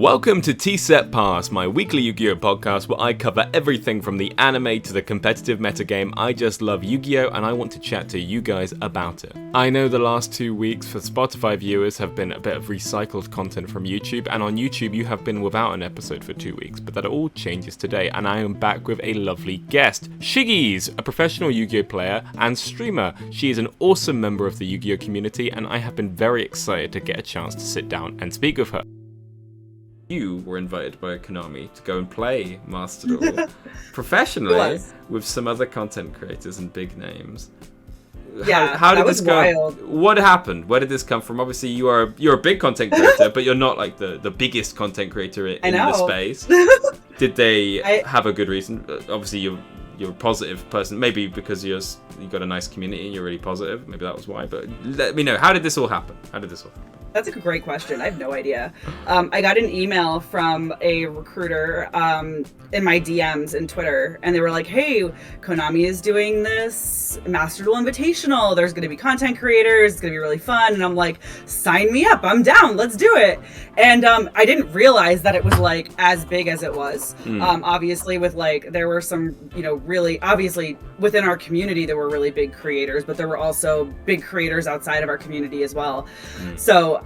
Welcome to T-Set Pass, my weekly Yu-Gi-Oh podcast where I cover everything from the anime to the competitive metagame. I just love Yu-Gi-Oh and I want to chat to you guys about it. I know the last 2 weeks for Spotify viewers have been a bit of recycled content from YouTube, and on YouTube you have been without an episode for 2 weeks, but that all changes today and I am back with a lovely guest, Schiggys, a professional Yu-Gi-Oh player and streamer. She is an awesome member of the Yu-Gi-Oh community and I have been very excited to get a chance to sit down and speak with her. You were invited by Konami to go and play Master Duel professionally with some other content creators and big names. Yeah, how did this go? Wild. What happened? Where did this come from? Obviously, you're a big content creator, but you're not like the biggest content creator in the space. Did they have a good reason? Obviously, you're a positive person. Maybe because you got a nice community and you're really positive. Maybe that was why. But let me know. How did this all happen? That's a great question. I have no idea. I got an email from a recruiter in my DMs in Twitter, and they were like, hey, Konami is doing this Master Duel Invitational. There's going to be content creators. It's going to be really fun. And I'm like, sign me up. I'm down. Let's do it. And I didn't realize that it was like as big as it was. Obviously, with like, there were some, really, obviously within our community, there were really big creators, but there were also big creators outside of our community as well. So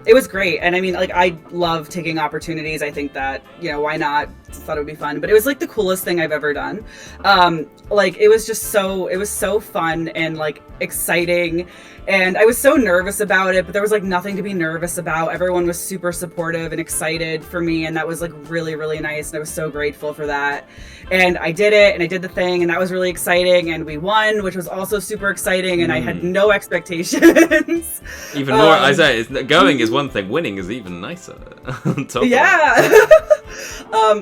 it was great. And I mean, like, I love taking opportunities. I think that, why not? Just thought it would be fun. But it was like the coolest thing I've ever done. It was so fun and like exciting. And I was so nervous about it, but there was like nothing to be nervous about. Everyone was super supportive and excited for me. And that was like really, really nice. And I was so grateful for that. And I did it and I did the thing and that was really exciting. And we won, which was also super exciting. And I had no expectations. Even more, I say, going is one thing, winning is even nicer.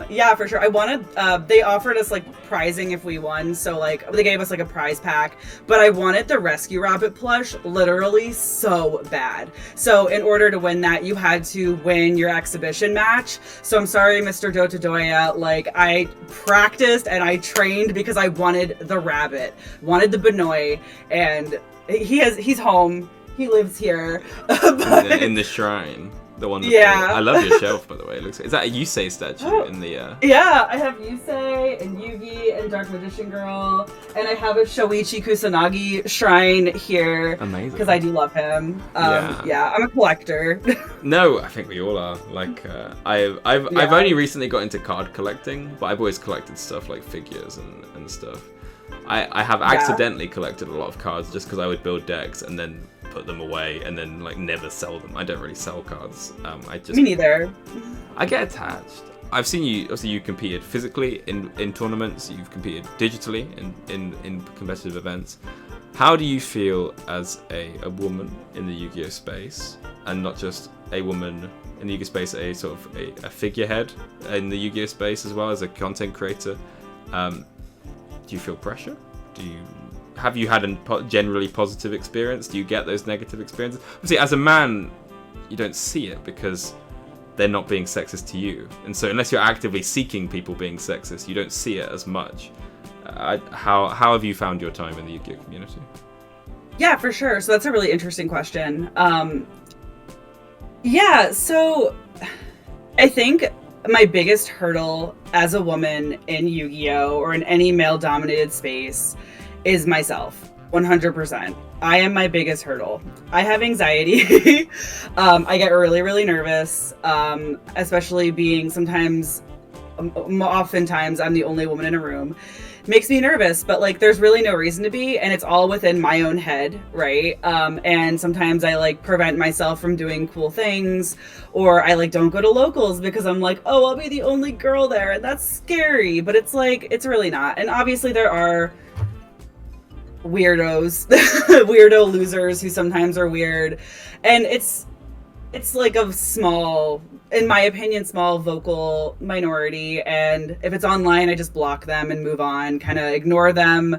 Yeah, for sure. I wanted, they offered us like prizing if we won. So like they gave us like a prize pack, but I wanted the Rescue Rabbit plush literally so bad. So in order to win that, you had to win your exhibition match. So I'm sorry, Mr. Dotadoya, like I practiced and I trained because I wanted the rabbit, wanted the Benoy, and he's home. He lives here. in the shrine. The one. Yeah. I love your shelf, by the way. Is that a Yusei statue in the? Yeah, I have Yusei and Yugi and Dark Magician Girl, and I have a Shoichi Kusanagi shrine here. Amazing. Because I do love him. Yeah, I'm a collector. No, I think we all are. Like, I've only recently got into card collecting, but I've always collected stuff like figures and stuff. I have accidentally collected a lot of cards just because I would build decks and then put them away and then like never sell them. I don't really sell cards. Me neither. I get attached. I've seen you. Obviously, you competed physically in tournaments. You've competed digitally in competitive events. How do you feel as a woman in the Yu-Gi-Oh space, and not just a woman in the Yu-Gi-Oh space, a sort of a figurehead in the Yu-Gi-Oh space as well as a content creator? Do you feel pressure? Have you had a generally positive experience? Do you get those negative experiences? Obviously, as a man, you don't see it because they're not being sexist to you. And so unless you're actively seeking people being sexist, you don't see it as much. How have you found your time in the Yu-Gi-Oh community? Yeah, for sure. So that's a really interesting question. So I think my biggest hurdle as a woman in Yu-Gi-Oh or in any male-dominated space is myself, 100%. I am my biggest hurdle. I have anxiety. I get really, really nervous, especially being oftentimes I'm the only woman in a room. Makes me nervous, but like there's really no reason to be, and it's all within my own head, right? And sometimes I like prevent myself from doing cool things, or I like don't go to locals because I'm like, oh, I'll be the only girl there, and that's scary. But it's like, it's really not. And obviously there are weirdo losers who sometimes are weird, and it's like a small, in my opinion, small vocal minority, and if it's online I just block them and move on, kind of ignore them,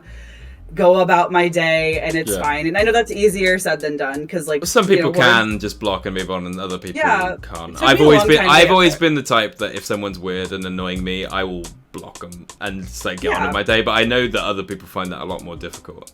go about my day, and it's fine. And I know that's easier said than done because like some people can just block and move on and other people can't. I've always been the type that if someone's weird and annoying me, I will block them and just like get on with my day. But I know that other people find that a lot more difficult.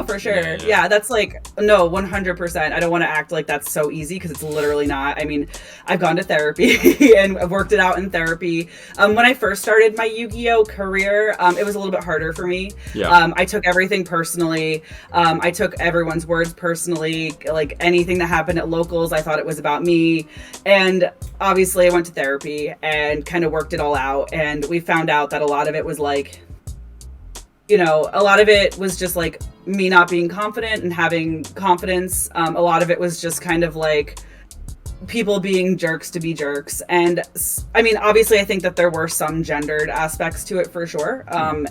For sure. Yeah, that's like, no, 100%. I don't want to act like that's so easy because it's literally not. I mean, I've gone to therapy and I've worked it out in therapy. When I first started my Yu-Gi-Oh career, it was a little bit harder for me. Yeah. I took everything personally. I took everyone's words personally. Like anything that happened at locals, I thought it was about me. And obviously I went to therapy and kind of worked it all out. And we found out that a lot of it was like, you know, a lot of it was just like me not being confident and having confidence. A lot of it was just kind of like people being jerks to be jerks. And I mean, obviously I think that there were some gendered aspects to it for sure.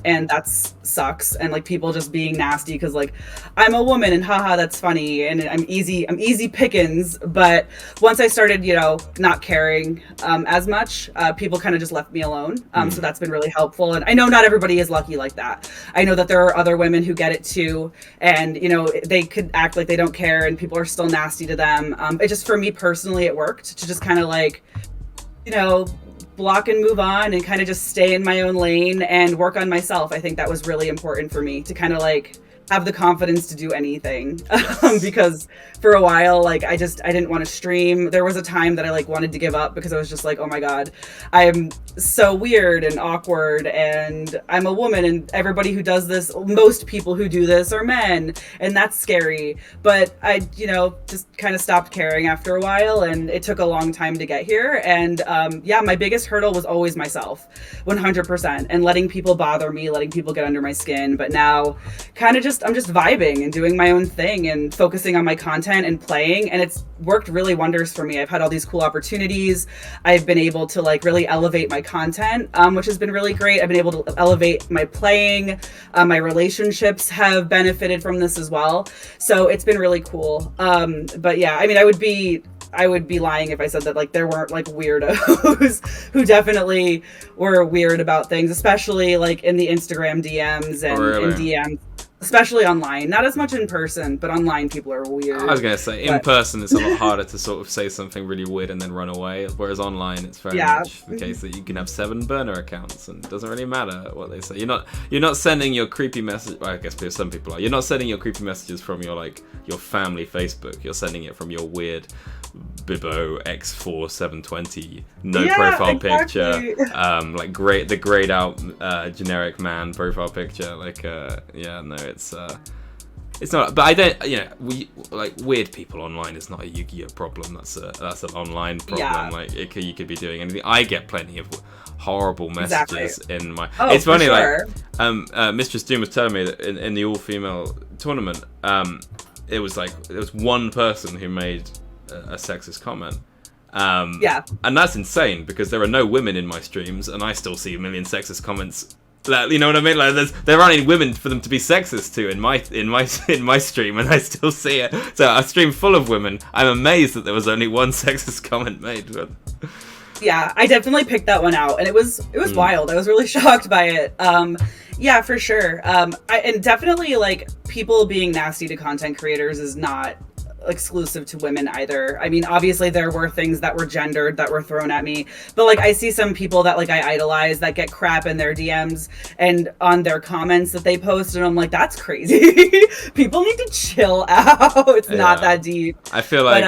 And that's sucks. And like people just being nasty because like I'm a woman and haha, that's funny. And I'm easy pickings. But once I started, you know, not caring as much, people kind of just left me alone. So that's been really helpful. And I know not everybody is lucky like that. I know that there are other women who get it too. And, you know, they could act like they don't care and people are still nasty to them. It just, for me personally, it worked to just kind of like, you know, block and move on and kind of just stay in my own lane and work on myself. I think that was really important for me to kind of like have the confidence to do anything. Because for a while, like I didn't want to stream. There was a time that I like wanted to give up because I was just like, oh my God, I'm so weird and awkward and I'm a woman and everybody who does this, most people who do this are men and that's scary. But I, you know, just kind of stopped caring after a while and it took a long time to get here. And yeah, my biggest hurdle was always myself, 100%, and letting people bother me, letting people get under my skin. But now kind of I'm just vibing and doing my own thing and focusing on my content and playing, and it's worked really wonders for me. I've had all these cool opportunities. I've been able to like really elevate my content, which has been really great. I've been able to elevate my playing. My relationships have benefited from this as well. So it's been really cool. But yeah, I mean, I would be lying if I said that like there weren't like weirdos who definitely were weird about things, especially like in the Instagram DMs and in DMs. Especially online, not as much in person, but online people are weird. I was gonna say in person it's a lot harder to sort of say something really weird and then run away, whereas online it's very much the case that you can have 7 burner accounts and it doesn't really matter what they say. You're not sending your creepy message. Well, I guess some people are. You're not sending your creepy messages from your family Facebook. You're sending it from your weird Bibbo X4 720 profile picture, like the grayed out generic man profile picture. It's not. But I don't. You know, we like weird people online is not a Yu-Gi-Oh problem. That's an online problem. Yeah. Like you could be doing anything. I get plenty of horrible messages in my. Oh, it's funny, sure. Like Mistress Doom was telling me that in the all-female tournament, it was one person who made a sexist comment. And that's insane because there are no women in my streams and I still see a million sexist comments. You know what I mean? Like there aren't any women for them to be sexist to in my stream, and I still see it. So a stream full of women. I'm amazed that there was only one sexist comment made. But... Yeah, I definitely picked that one out, and it was wild. I was really shocked by it. Yeah, for sure. And definitely like people being nasty to content creators is not exclusive to women either. I mean, obviously there were things that were gendered that were thrown at me, but like I see some people that like I idolize that get crap in their DMs and on their comments that they post, and I'm like, that's crazy. People need to chill out. It's not that deep. I feel like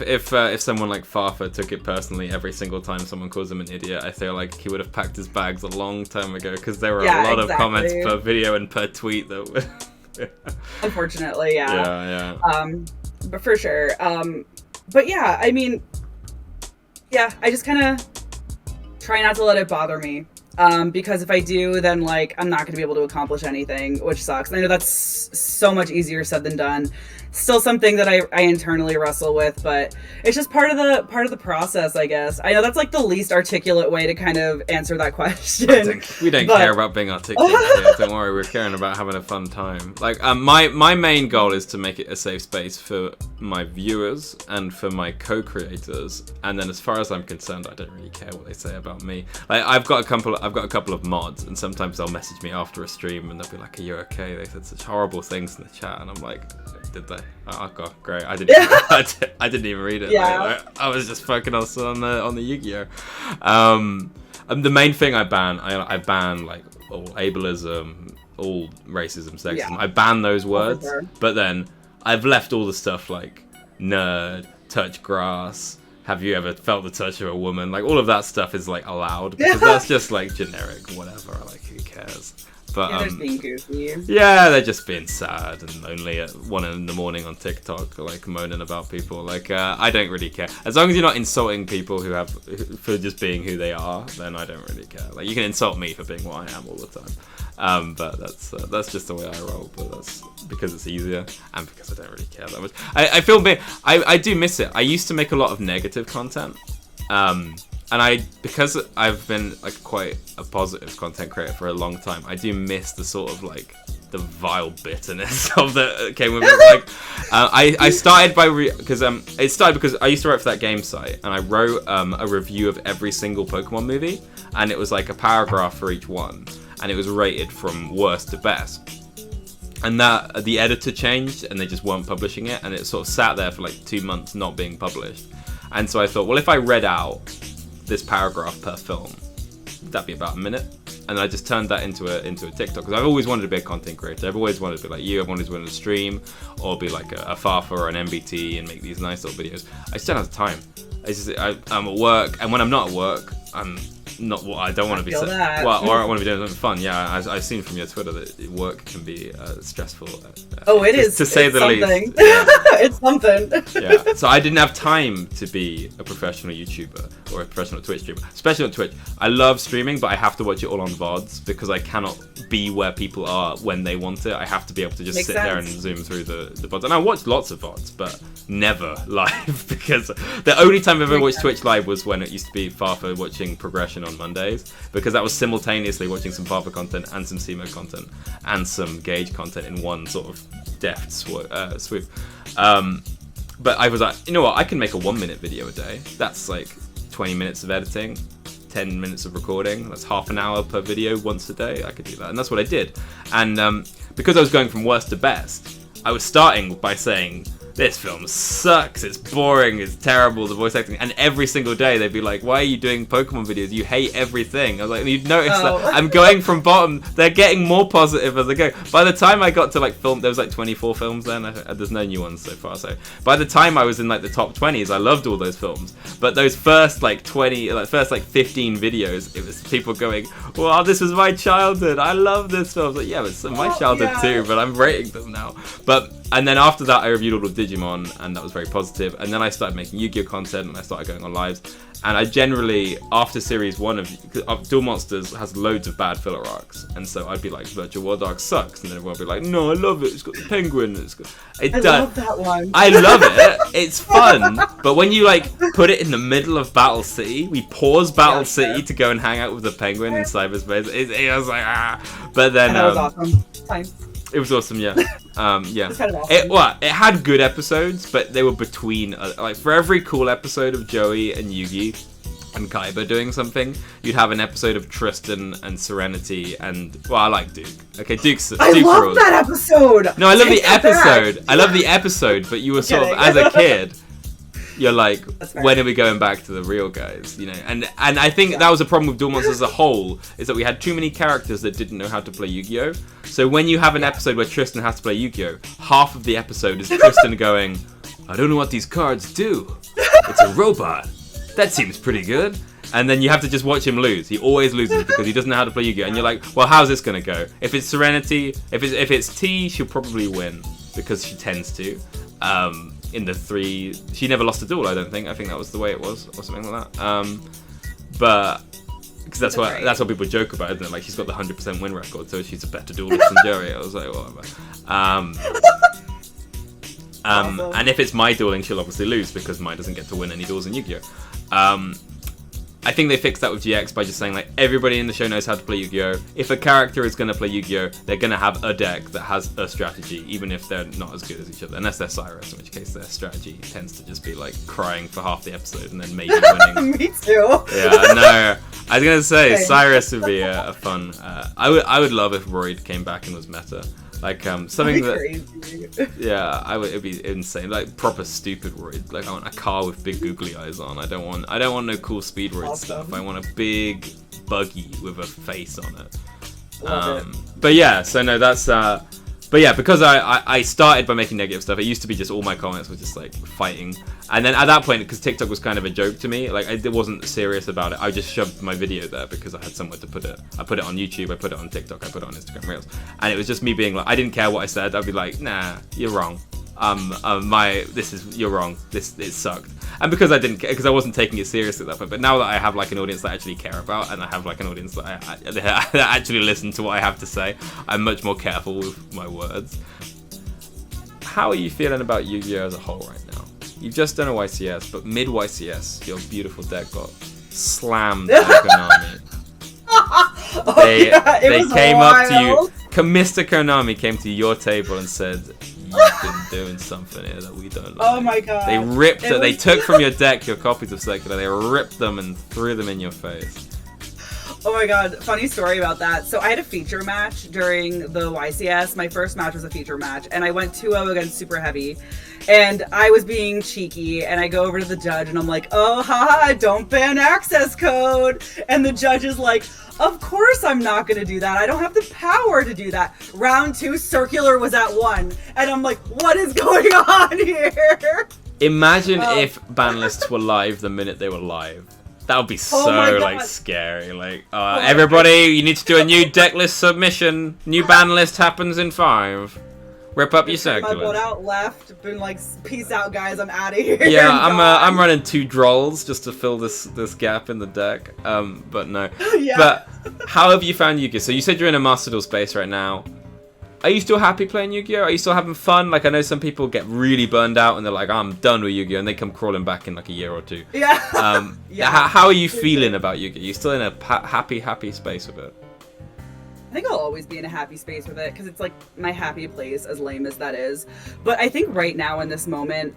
if someone like Farfa took it personally every single time someone calls him an idiot, I feel like he would have packed his bags a long time ago because there were a lot of comments per video and per tweet that were unfortunately, yeah. But for sure. But yeah, I mean, yeah, I just kind of try not to let it bother me. Because if I do, then like I'm not going to be able to accomplish anything, which sucks. And I know that's so much easier said than done. Still something that I internally wrestle with, but it's just part of the process, I guess. I know that's like the least articulate way to kind of answer that question. We don't care about being articulate here. Don't worry, we're caring about having a fun time. Like my main goal is to make it a safe space for my viewers and for my co-creators. And then as far as I'm concerned, I don't really care what they say about me. Like I've got a couple of mods, and sometimes they'll message me after a stream and they'll be like, "Are you okay? They said such horrible things in the chat," and I'm like, "Did they? Oh god, great! I didn't even read it. Yeah. Like, I was just fucking on the Yu-Gi-Oh. The main thing I ban like all ableism, all racism, sexism. Yeah. I ban those words, sure. but then I've left all the stuff like nerd, touch grass. Have you ever felt the touch of a woman? Like all of that stuff is like allowed because that's just like generic, whatever. Like who cares? But They're just being goofy. yeah, they're just being sad and lonely at 1 a.m. on TikTok, like moaning about people. Like I don't really care as long as you're not insulting people for just being who they are. Then I don't really care. Like you can insult me for being what I am all the time. But that's just the way I roll. But that's because it's easier and because I don't really care that much. I feel I do miss it. I used to make a lot of negative content. And because I've been like quite a positive content creator for a long time, I do miss the sort of like the vile bitterness of the came with it. Like, I started by it started because I used to write for that game site, and I wrote a review of every single Pokemon movie, and it was like a paragraph for each one, and it was rated from worst to best. And that the editor changed, and they just weren't publishing it, and it sort of sat there for like 2 months not being published. And so I thought, well, if I read out this paragraph per film, that'd be about a minute, and I just turned that into a TikTok, because I've always wanted to be a content creator. I've always wanted to be like you. I've always wanted to stream or be like a Fafa or an MBT and make these nice little videos. I just don't have the time. It's just I'm at work, and when I'm not at work, I'm not what I don't want to be. Or I want to be doing something fun. Yeah, I've seen from your Twitter that work can be stressful. It is to say the something. least. Yeah. It's something. Yeah, so I didn't have time to be a professional YouTuber or a professional Twitch streamer, especially on Twitch. I love streaming, but I have to watch it all on VODs because I cannot be where people are when they want it. I have to be able to just sit there and zoom through the VODs. And I watch lots of VODs, but never live because the only time I've ever watched Twitch live was when it used to be Fafa watching progression on Mondays, because that was simultaneously watching some Fafa content and some SEMO content and some Gauge content in one sort of deft swoop. But I was like, you know what, I can make a 1 minute video a day. That's like 20 minutes of editing, 10 minutes of recording. That's half an hour per video once a day. I could do that, and that's what I did. And because I was going from worst to best, I was starting by saying, this film sucks, it's boring, it's terrible, the voice acting, and every single day they'd be like, why are you doing Pokemon videos? You hate everything. I was like, you'd notice that I'm going from bottom, they're getting more positive as they go. By the time I got to like film, there was like 24 films then, there's no new ones so far, so by the time I was in like the top 20s, I loved all those films. But those first like 15 videos, it was people going, wow, this was my childhood, I love this film. I was like, yeah, it's my childhood too, but I'm rating them now. And then after that, I reviewed all of Digimon, and that was very positive. And then I started making Yu-Gi-Oh content, and I started going on lives. And I generally, after series 1 of Duel Monsters, has loads of bad filler arcs, and so I'd be like, Virtual World arc sucks, and then everyone would be like, no, I love it. It's got the penguin. I love that one. I love it. It's fun. But when you like put it in the middle of Battle City, we pause Battle City to go and hang out with the penguin in cyberspace. I was like, ah. But then that was awesome. Fine. It was awesome, yeah. Yeah. Kind of awesome. It had good episodes, but they were between, like, for every cool episode of Joey and Yugi and Kaiba doing something, you'd have an episode of Tristan and Serenity and, well, I like Duke. Okay, Duke's I love that episode! No, I love the episode. I love the episode, but you were sort of, as a kid, you're like, when are we going back to the real guys, you know? And I think that was a problem with Duel Monsters as a whole, is that we had too many characters that didn't know how to play Yu-Gi-Oh! So when you have an episode where Tristan has to play Yu-Gi-Oh!, half of the episode is Tristan going, I don't know what these cards do. It's a robot. That seems pretty good. And then you have to just watch him lose. He always loses because he doesn't know how to play Yu-Gi-Oh! And you're like, well, how's this gonna go? If it's Serenity, if it's T, she'll probably win because she tends to. In the 3, she never lost a duel, I don't think. I think that was the way it was, or something like that. But because that's what people joke about, isn't it? Like, she's got the 100% win record, so she's a better duelist than Joey. I was like, whatever. Awesome. And if it's my dueling, she'll obviously lose because Mai doesn't get to win any duels in Yu-Gi-Oh! I think they fixed that with GX by just saying, like, everybody in the show knows how to play Yu-Gi-Oh! If a character is going to play Yu-Gi-Oh!, they're going to have a deck that has a strategy, even if they're not as good as each other. Unless they're Cyrus, in which case their strategy tends to just be, like, crying for half the episode and then maybe winning. Me too. Yeah, no. I was going to say, Cyrus would be a fun... I would love if Royd came back and was meta. Like something that crazy. yeah, it'd be insane. Like proper stupid roid. Like I want a car with big googly eyes on. I don't want no cool speed roid stuff. I want a big buggy with a face on it. Love it. But yeah, so no, that's but yeah, because I started by making negative stuff. It used to be just all my comments were just like fighting, and then at that point, because TikTok was kind of a joke to me, like I wasn't serious about it. I just shoved my video there because I had somewhere to put it. I put it on YouTube, I put it on TikTok, I put it on Instagram Reels, and it was just me being like, I didn't care what I said. I'd be like, nah, you're wrong. You're wrong. It sucked. And because I didn't, because I wasn't taking it seriously at that point. But now that I have like an audience that I actually care about, and I have like an audience that that actually listen to what I have to say, I'm much more careful with my words. How are you feeling about Yu-Gi-Oh as a whole right now? You've just done a YCS, but mid YCS, your beautiful deck got slammed by Konami. They came up to you. Mr. Konami came to your table and said, "You've been doing something here that we don't like." Oh my god. They ripped it. They took from your deck your copies of Circular. They ripped them and threw them in your face. Oh my god, funny story about that. So I had a feature match during the YCS. My first match was a feature match, and I went 2-0 against Super Heavy. And I was being cheeky, and I go over to the judge, and I'm like, oh, haha, don't ban access code. And the judge is like, of course I'm not going to do that. I don't have the power to do that. Round 2, Circular was at 1. And I'm like, what is going on here? Imagine if ban lists were live the minute they were live. That would be so like scary. Like, everybody, you need to do a new deck list submission. New ban list happens in 5. Rip up your Circular. My boat out left, been like, peace out, guys. I'm out of here. Yeah, I'm running 2 Drolls just to fill this gap in the deck. But no. Yeah. But how have you found Yu-Gi-Oh? So you said you're in a Master Duel space right now. Are you still happy playing Yu-Gi-Oh? Are you still having fun? Like, I know some people get really burned out and they're like, I'm done with Yu-Gi-Oh, and they come crawling back in like a year or 2. Yeah. Yeah. How are you feeling about Yu-Gi-Oh? You still in a happy space with it? I think I'll always be in a happy space with it because it's like my happy place, as lame as that is. But I think right now in this moment,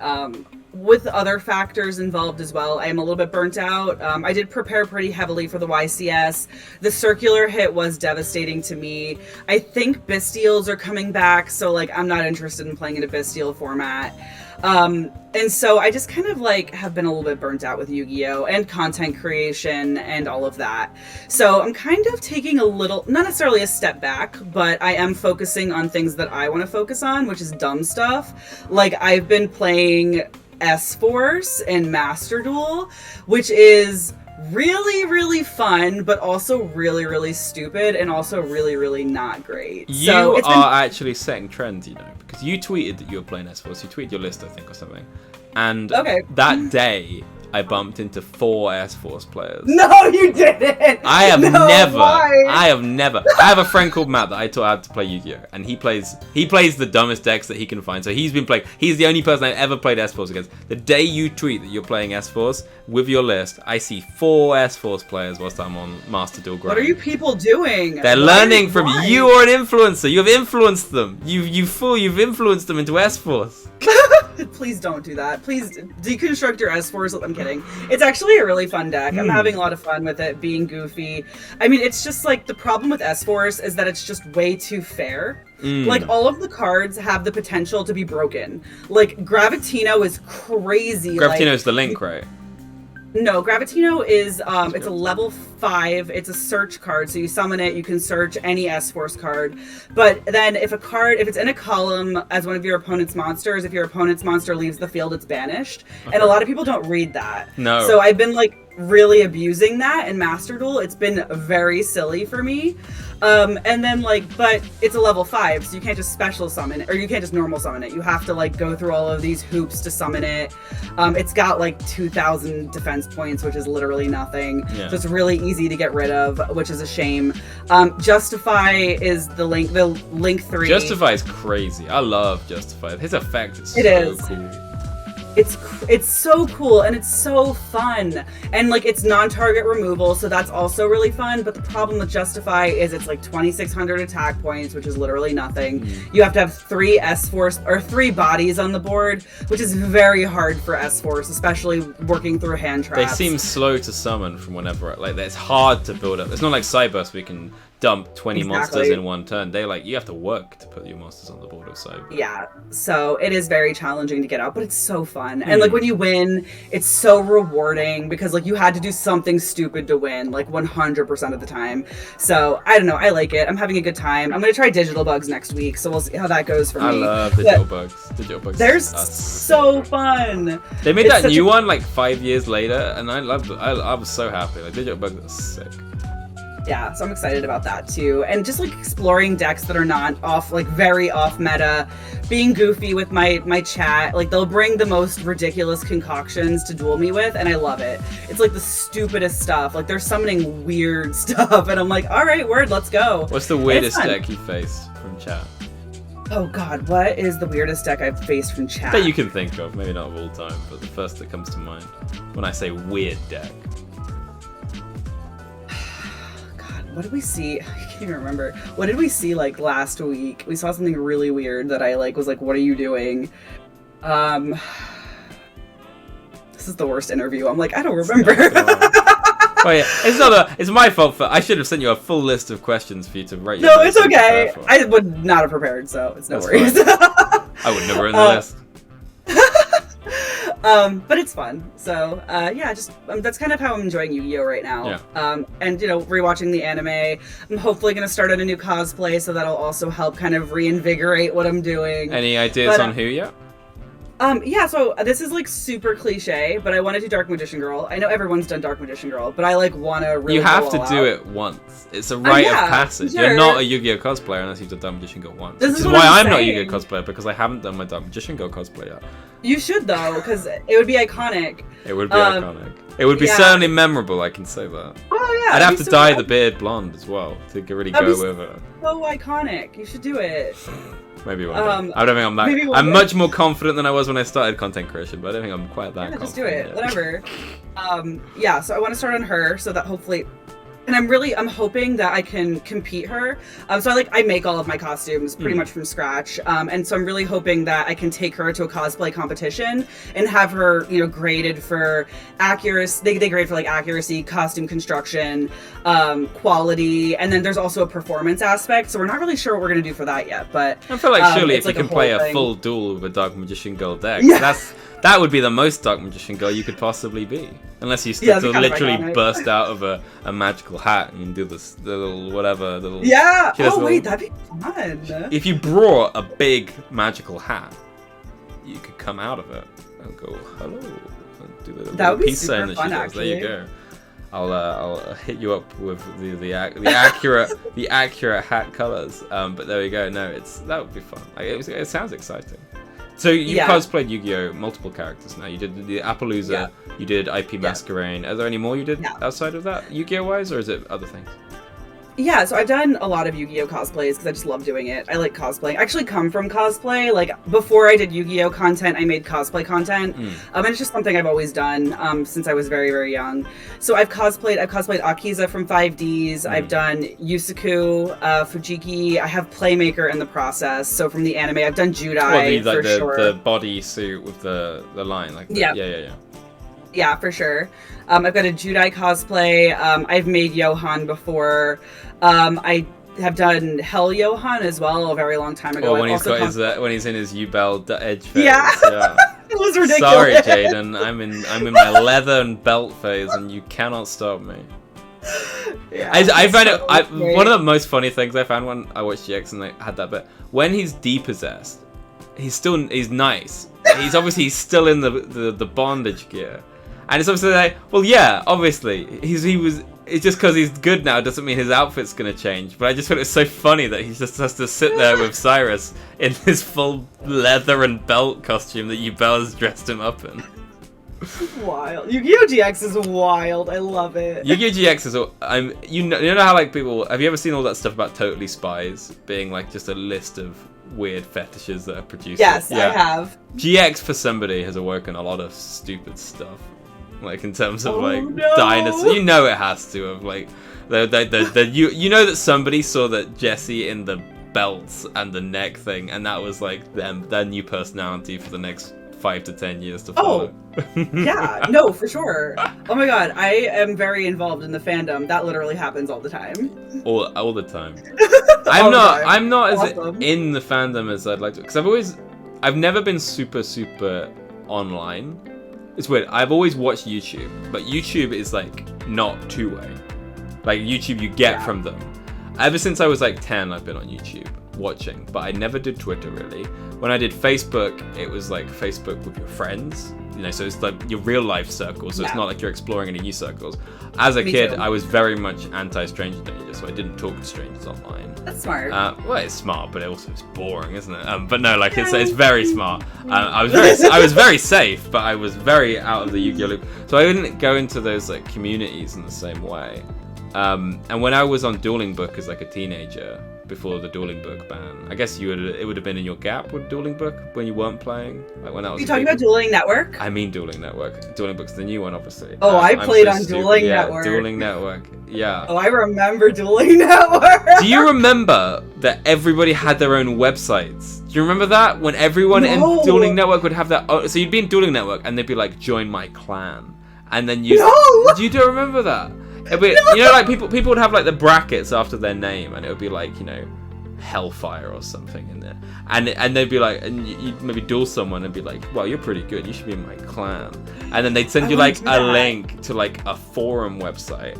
with other factors involved as well, I am a little bit burnt out. I did prepare pretty heavily for the YCS. The Circular hit was devastating to me. I think Bistials are coming back, so like I'm not interested in playing in a Bistial format. And so I just kind of like have been a little bit burnt out with Yu-Gi-Oh! And content creation and all of that. So I'm kind of taking a little, not necessarily a step back, but I am focusing on things that I want to focus on, which is dumb stuff. Like I've been playing S-Force and Master Duel, which is really, really fun, but also really, really stupid and also really, really not great. You are actually setting trends, you know, because you tweeted that you were playing S-Force. You tweeted your list, I think, or something. And that day, I bumped into 4 S-Force players. No, you didn't! I have Why? I have a friend called Matt that I taught how to play Yu-Gi-Oh! And he plays the dumbest decks that he can find. So he's the only person I've ever played S-Force against. The day you tweet that you're playing S-Force with your list, I see 4 S-Force players whilst I'm on Master Duel Grind. What are you people doing? They're learning from you. You are an influencer. You have influenced them. You've influenced them into S-Force. Please don't do that. Please deconstruct your S-Force. I'm kidding. It's actually a really fun deck. I'm having a lot of fun with it, being goofy. I mean, it's just like the problem with S-Force is that it's just way too fair. Like all of the cards have the potential to be broken. Like Gravitino is crazy. Gravitino is the link, right? No, Gravitino is it's a level 5. It's a search card, so you summon it, you can search any S-Force card. But then if it's in a column as one of your opponent's monsters, if your opponent's monster leaves the field, it's banished. Okay. And a lot of people don't read that. No. So I've been like really abusing that in Master Duel. It's been very silly for me. And then but it's a level 5, so you can't just special summon it, or you can't just normal summon it. You have to like go through all of these hoops to summon it. It's got like 2,000 defense points, which is literally nothing. Yeah. So it's really easy to get rid of, which is a shame. Justify is the link 3. Justify is crazy. I love Justify. His effect is so cool. It's so cool and it's so fun, and like it's non-target removal, so that's also really fun. But the problem with Justify is it's like 2,600 attack points, which is literally nothing. You have to have 3 S-Force or 3 bodies on the board, which is very hard for S-Force, especially working through hand traps. They seem slow to summon from whenever, like it's hard to build up. It's not like Cyburst where you can dump 20 monsters Exactly. in one turn. You have to work to put your monsters on the board or so. Yeah, so it is very challenging to get out, but it's so fun. And like when you win, it's so rewarding because like you had to do something stupid to win, like 100% of the time. So I don't know, I like it. I'm having a good time. I'm gonna try Digital Bugs next week, so we'll see how that goes for me. I love Digital Bugs. Digital Bugs. They're so fun. They made that new one like 5 years later, and I loved it. I was so happy. Like Digital Bugs was sick. Yeah, so I'm excited about that too. And just like exploring decks that are not off, like very off meta, being goofy with my chat. Like they'll bring the most ridiculous concoctions to duel me with, and I love it. It's like the stupidest stuff. Like they're summoning weird stuff, and I'm like, all right, word, let's go. What's the weirdest deck you faced from chat? Oh god, what is the weirdest deck I've faced from chat? That you can think of, maybe not of all time, but the first that comes to mind when I say weird deck. What did we see? I can't even remember. What did we see like last week? We saw something really weird that I like was like, what are you doing? This is the worst interview. I'm like, I don't remember. Oh yeah, it's my fault I should have sent you a full list of questions for you to write. No, it's okay. I would not have prepared, so it's no worries. I would never written the list. But it's fun. So, yeah, just that's kind of how I'm enjoying Yu-Gi-Oh right now. Yeah. And rewatching the anime. I'm hopefully going to start on a new cosplay, so that'll also help kind of reinvigorate what I'm doing. Any ideas on who yet? Yeah, so this is like super cliche, but I want to do Dark Magician Girl. I know everyone's done Dark Magician Girl, but I like want to really You have to do it once. It's a rite of passage. Sure. You're not a Yu-Gi-Oh cosplayer unless you've done Dark Magician Girl once. This is why I'm not a Yu-Gi-Oh cosplayer, because I haven't done my Dark Magician Girl cosplay yet. You should though, because it would be iconic. It would be iconic. It would be certainly memorable, I can say that. Oh yeah. I'd have to dye the beard blonde as well to really go with it. So iconic. You should do it. Maybe one day. I don't think I'm that. I'm much more confident than I was when I started content creation, but I don't think I'm quite that confident. Just do it. Yet. Whatever. Yeah, so I want to start on her so that hopefully. And I'm hoping that I can compete her. So I make all of my costumes pretty much from scratch. And so I'm really hoping that I can take her to a cosplay competition and have her, graded for accuracy. They grade for like accuracy, costume construction, quality, and then there's also a performance aspect. So we're not really sure what we're gonna do for that yet. But I feel like surely if you can play a full duel with a Dark Magician Girl deck, that would be the most Dark Magician Girl you could possibly be. Unless you still literally burst out of a magical hat and do the little whatever. Yeah! Oh, wait, that'd be fun. If you brought a big magical hat, you could come out of it and go, hello. And do the that would be peace sign that she does. There you go. I'll hit you up with the accurate hat colors. But there we go. No, that would be fun. It sounds exciting. So you cosplayed Yu-Gi-Oh! Multiple characters now. You did the Appaloosa, you did IP Masquerade. Are there any more you did outside of that, Yu-Gi-Oh! Wise, or is it other things? Yeah, so I've done a lot of Yu-Gi-Oh! Cosplays because I just love doing it. I like cosplaying. I actually come from cosplay. Like, before I did Yu-Gi-Oh! Content, I made cosplay content. And it's just something I've always done since I was very, very young. So I've cosplayed Akiza from 5Ds. I've done Yusaku, Fujiki. I have Playmaker in the process. So from the anime, I've done Judai for sure. The body suit with the line. Yeah. Yeah, for sure. I've got a Judai cosplay. I've made Johan before. I have done Hell Johan as well a very long time ago. Or when when he's in his U-Bell edge phase. Yeah. It was ridiculous. Sorry, Jaden. I'm in my leather and belt phase, and you cannot stop me. Yeah, I found it. One of the most funny things I found when I watched GX and I had that bit, when he's depossessed, he's nice. He's still in the bondage gear. And it's obviously like, well, yeah, obviously, it's just because he's good now doesn't mean his outfit's going to change. But I just thought it was so funny that he just has to sit there with Cyrus in his full leather and belt costume that Yubel's dressed him up in. Wild. Yu-Gi-Oh! GX is wild. I love it. Yu-Gi-Oh! GX is, you know how like people, have you ever seen all that stuff about Totally Spies being like just a list of weird fetishes that are produced? Yes, I have. GX for somebody has awoken a lot of stupid stuff. Like in terms of dinosaurs, it has to have like you know that somebody saw that Jesse in the belts and the neck thing, and that was like their new personality for the next 5 to 10 years to follow. Yeah, no, for sure. Oh my god, I am very involved in the fandom. That literally happens all the time. All the time. I'm not as in the fandom as I'd like to, because I've never been super online. It's weird. I've always watched YouTube, but YouTube is like not two-way. Like YouTube you get from them. Ever since I was like 10, I've been on YouTube watching, but I never did Twitter really. When I did Facebook, it was like Facebook with your friends, you know, so it's like your real life circles, so it's not like you're exploring any new circles. As a kid, I was very much anti-stranger danger, so I didn't talk to strangers online. That's smart. Well, it's smart, but it's boring, isn't it? But no, like it's very smart. I was very safe, but I was very out of the Yu-Gi-Oh loop, so I didn't go into those like communities in the same way. And when I was on Dueling Book as like a teenager, before the Dueling Book ban, I guess it would have been in your gap with Dueling Book when you weren't playing. Like when I was. Are you talking about Dueling Network? I mean Dueling Network. Dueling Book's the new one, obviously. Oh, I played on Dueling Network. Dueling Network. Yeah. Oh, I remember Dueling Network. Do you remember that everybody had their own websites? Do you remember that when everyone in Dueling Network would have that? So you'd be in Dueling Network and they'd be like, "Join my clan," and then you. No. Do you remember that? Be, you know, like people would have like the brackets after their name, and it would be like, you know, Hellfire or something in there, and they'd be like, and you'd maybe duel someone and be like, well, you're pretty good, you should be in my clan, and then they'd send you like a link to like a forum website,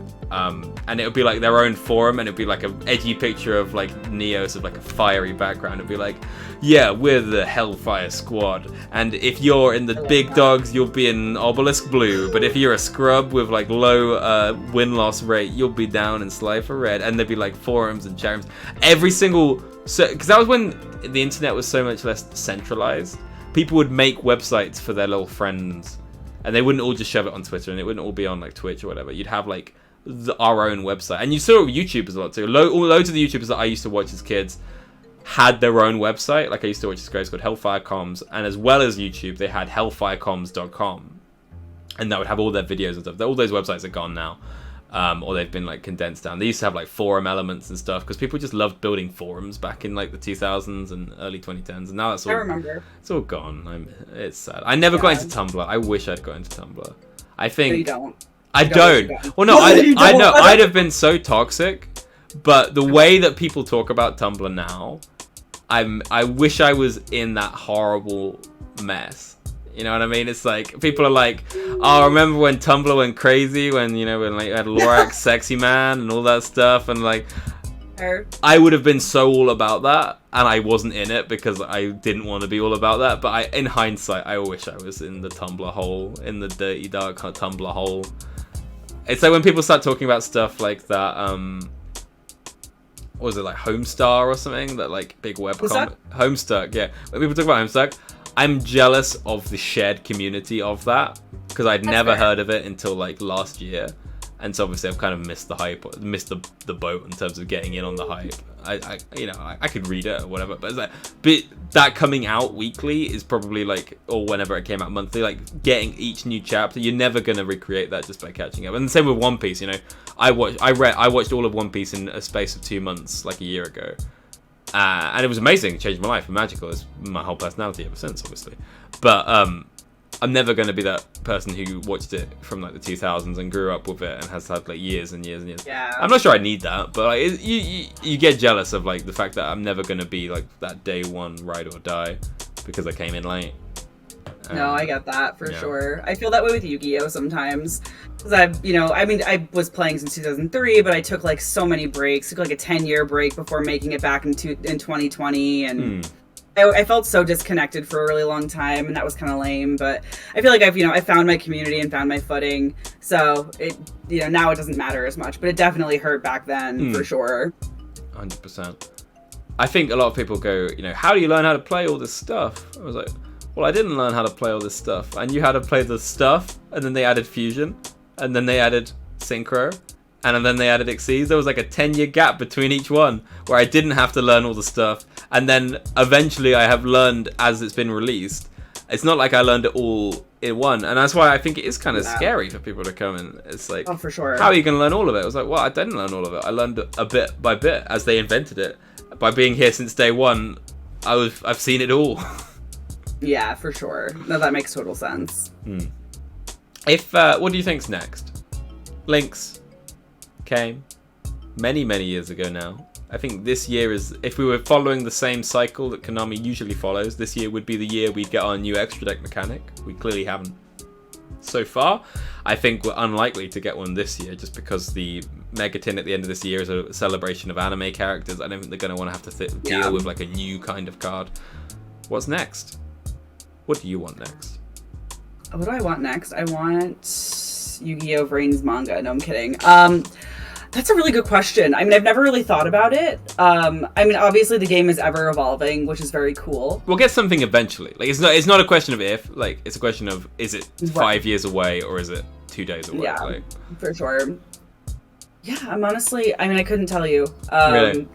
and it would be like their own forum, and it'd be like an edgy picture of like Neos of like a fiery background. It'd be like, yeah, we're the Hellfire Squad, and if you're in the big dogs, you'll be in Obelisk Blue, but if you're a scrub with like low win-loss rate, you'll be down in Slifer Red. And there'd be like forums and chat rooms. Every single... because that was when the internet was so much less centralized. People would make websites for their little friends, and they wouldn't all just shove it on Twitter, and it wouldn't all be on like Twitch or whatever. You'd have like our own website. And you saw it with YouTubers a lot too. Loads of the YouTubers that I used to watch as kids had their own website. Like I used to watch this guy called Hellfire Comms, and as well as YouTube, they had hellfirecoms.com, and that would have all their videos and stuff. All those websites are gone now, or they've been like condensed down. They used to have like forum elements and stuff because people just loved building forums back in like the 2000s and early 2010s, and now that's all. I remember. It's all gone. It's sad. I never got into Tumblr. I wish I'd got into Tumblr. I think. No, you don't. I don't. Well, no, I know. I'd have been so toxic, but the way that people talk about Tumblr now, I wish I was in that horrible mess. You know what I mean? It's like people are like, "Oh, remember when Tumblr went crazy? When when like you had Lorax, Sexy Man, and all that stuff?" And like, I would have been so all about that, and I wasn't in it because I didn't want to be all about that. But in hindsight, I wish I was in the Tumblr hole, in the dirty dark Tumblr hole. It's like when people start talking about stuff like that. What was it, like Homestar or something? That like big webcomic. Homestuck, yeah. When people talk about Homestuck, I'm jealous of the shared community of that because I'd never heard of it until like last year, and so obviously I've kind of missed the hype, missed the boat in terms of getting in on the hype. I could read it or whatever, but it's like, but that coming out weekly is probably like, or whenever it came out monthly, like getting each new chapter, you're never gonna recreate that just by catching up. And the same with One Piece, you know, I watched all of One Piece in a space of 2 months, like a year ago. And it was amazing. It changed my life. Magical. It's my whole personality ever since, obviously. But I'm never going to be that person who watched it from like the 2000s and grew up with it and has had like years and years and years. Yeah. I'm not sure I need that, but like, you get jealous of like the fact that I'm never going to be like that day one ride or die because I came in late. No, I get that for sure. I feel that way with Yu-Gi-Oh sometimes. Because I was playing since 2003, but I took like so many breaks. Took like a 10-year break before making it back in 2020, and I felt so disconnected for a really long time, and that was kind of lame. But I feel like I found my community and found my footing. So it now it doesn't matter as much, but it definitely hurt back then for sure. 100%. I think a lot of people go, how do you learn how to play all this stuff? I was like, well, I didn't learn how to play all this stuff. I knew how to play the stuff, and then they added Fusion, and then they added Synchro, and then they added Xyz. There was like a 10-year gap between each one where I didn't have to learn all the stuff, and then eventually I have learned as it's been released. It's not like I learned it all in one, and that's why I think it is kind of scary for people to come in. It's like, oh, for sure. How are you going to learn all of it? I was like, well, I didn't learn all of it. I learned a bit by bit as they invented it. By being here since day one, I've seen it all. Yeah, for sure. No, that makes total sense. If what do you think's next? Lynx came many years ago now. I think this year is, if we were following the same cycle that Konami usually follows, this year would be the year we'd get our new extra deck mechanic. We clearly haven't so far. I think we're unlikely to get one this year just because the Megatin at the end of this year is a celebration of anime characters. I don't think they're going to want to have to deal with like a new kind of card. What's next? What do you want next? What do I want next? I want Yu-Gi-Oh! Vrain's manga. No, I'm kidding. That's a really good question. I mean, I've never really thought about it. I mean, obviously the game is ever evolving, which is very cool. We'll get something eventually. Like, it's not a question of if. Like, it's a question of, is it 5 years away or is it 2 days away? Yeah, like, for sure. Yeah, I'm honestly, I mean, I couldn't tell you. Really?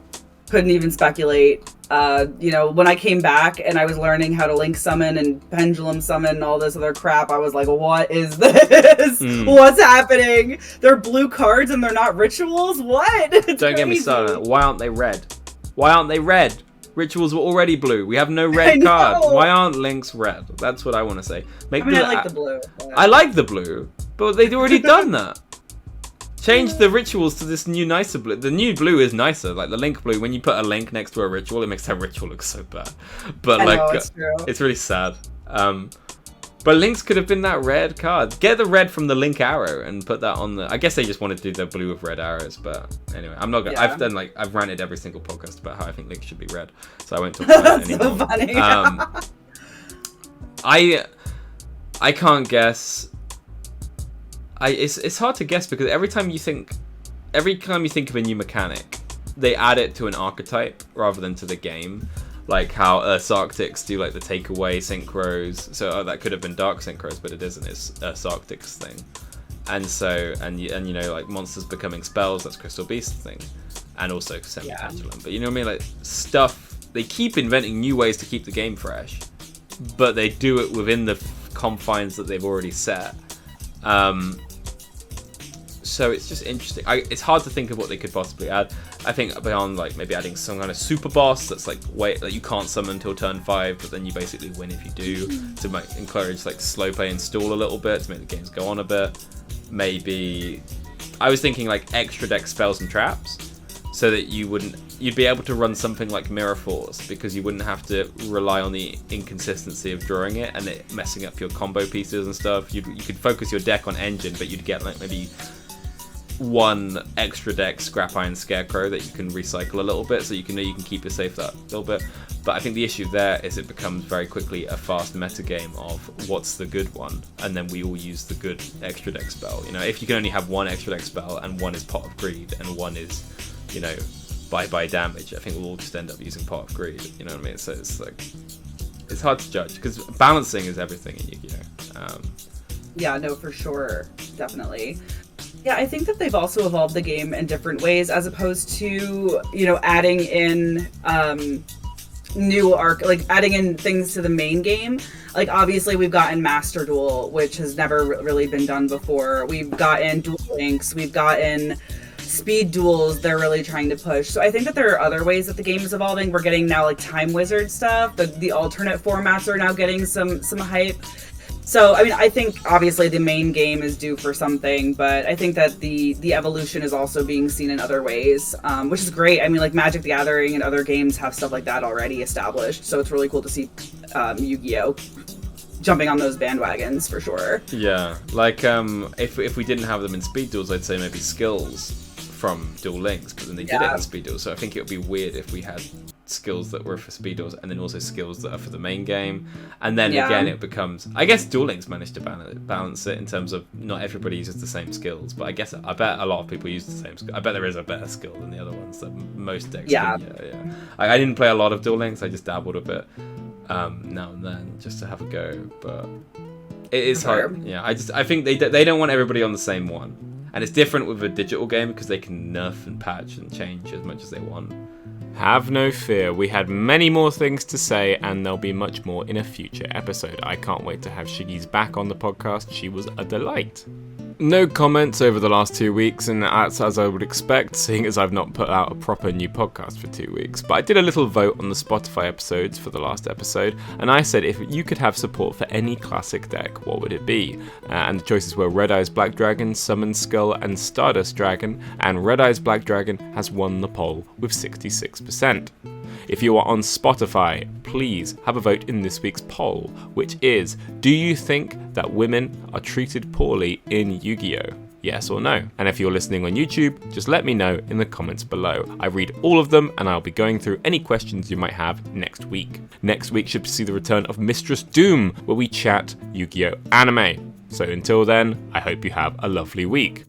Couldn't even speculate. You know, when I came back and I was learning how to link summon and pendulum summon and all this other crap, I was like, what is this? What's happening? They're blue cards and they're not rituals? What? Don't get me started. Why aren't they red? Why aren't they red? Rituals were already blue. We have no red cards. Why aren't links red? That's what I want to say. I like the blue. I like the blue, but they'd already done that. Change the rituals to this new nicer blue. The new blue is nicer. Like the link blue, when you put a link next to a ritual, it makes that ritual look so bad. But it's really sad. But links could have been that red card. Get the red from the link arrow and put that on the. I guess they just wanted to do the blue with red arrows. But anyway, I'm not gonna. Yeah. I've ranted every single podcast about how I think links should be red, so I won't talk about it anymore. So funny. I can't guess. It's hard to guess because every time you think of a new mechanic, they add it to an archetype rather than to the game. Like how Earth's Arctics do like the takeaway synchros. So that could have been Dark Synchros, but it isn't. It's Earth's Arctics thing. And so you know, like monsters becoming spells, that's Crystal Beast thing. And also Semi-Pendulum. But you know what I mean? Like stuff, they keep inventing new ways to keep the game fresh, but they do it within the confines that they've already set. So it's just interesting. It's hard to think of what they could possibly add. I think beyond like maybe adding some kind of super boss that's like that you can't summon until turn 5, but then you basically win if you do, to encourage like slow play and stall a little bit to make the games go on a bit. Maybe I was thinking like extra deck spells and traps, so that you'd be able to run something like Mirror Force because you wouldn't have to rely on the inconsistency of drawing it and it messing up your combo pieces and stuff. You could focus your deck on engine, but you'd get like maybe one extra deck Scrap Iron Scarecrow that you can recycle a little bit, so you can keep it safe that little bit. But I think the issue there is it becomes very quickly a fast meta game of what's the good one, and then we all use the good extra deck spell. You know, if you can only have one extra deck spell and one is Pot of Greed and one is, you know, bye damage, I think we'll all just end up using Pot of Greed. You know what I mean? So it's like, it's hard to judge because balancing is everything in Yu-Gi-Oh. Yeah, no, for sure, definitely. Yeah, I think that they've also evolved the game in different ways, as opposed to, you know, adding in adding in things to the main game. Like obviously we've gotten Master Duel, which has never really been done before. We've gotten Duel Links, we've gotten speed duels they're really trying to push. So I think that there are other ways that the game is evolving. We're getting now like Time Wizard stuff. The alternate formats are now getting some hype. So, I mean, I think obviously the main game is due for something, but I think that the evolution is also being seen in other ways, which is great. I mean, like Magic the Gathering and other games have stuff like that already established, so it's really cool to see Yu-Gi-Oh! Jumping on those bandwagons for sure. Yeah, like if we didn't have them in speed duels, I'd say maybe skills from Duel Links, but then they did it in speed duels, so I think it would be weird if we had skills that were for speed duels and then also skills that are for the main game, and then again it becomes, I guess Duel Links managed to balance it in terms of not everybody uses the same skills, but I bet a lot of people use the same skill. I bet there is a better skill than the other ones that most decks can. I didn't play a lot of Duel Links, I just dabbled a bit now and then just to have a go, but it is hard. I think they don't want everybody on the same one, and it's different with a digital game because they can nerf and patch and change as much as they want. Have no fear, we had many more things to say, and there'll be much more in a future episode. I can't wait to have Schiggys back on the podcast. She was a delight. No comments over the last 2 weeks, and that's as I would expect, seeing as I've not put out a proper new podcast for 2 weeks. But I did a little vote on the Spotify episodes for the last episode, and I said if you could have support for any classic deck, what would it be? And the choices were Red Eyes Black Dragon, Summon Skull, and Stardust Dragon, and Red Eyes Black Dragon has won the poll with 66%. If you are on Spotify, please have a vote in this week's poll, which is, do you think that women are treated poorly in Yu-Gi-Oh? Yes or no? And if you're listening on YouTube, just let me know in the comments below. I read all of them, and I'll be going through any questions you might have next week. Next week should see the return of Mistress Doom, where we chat Yu-Gi-Oh anime. So until then, I hope you have a lovely week.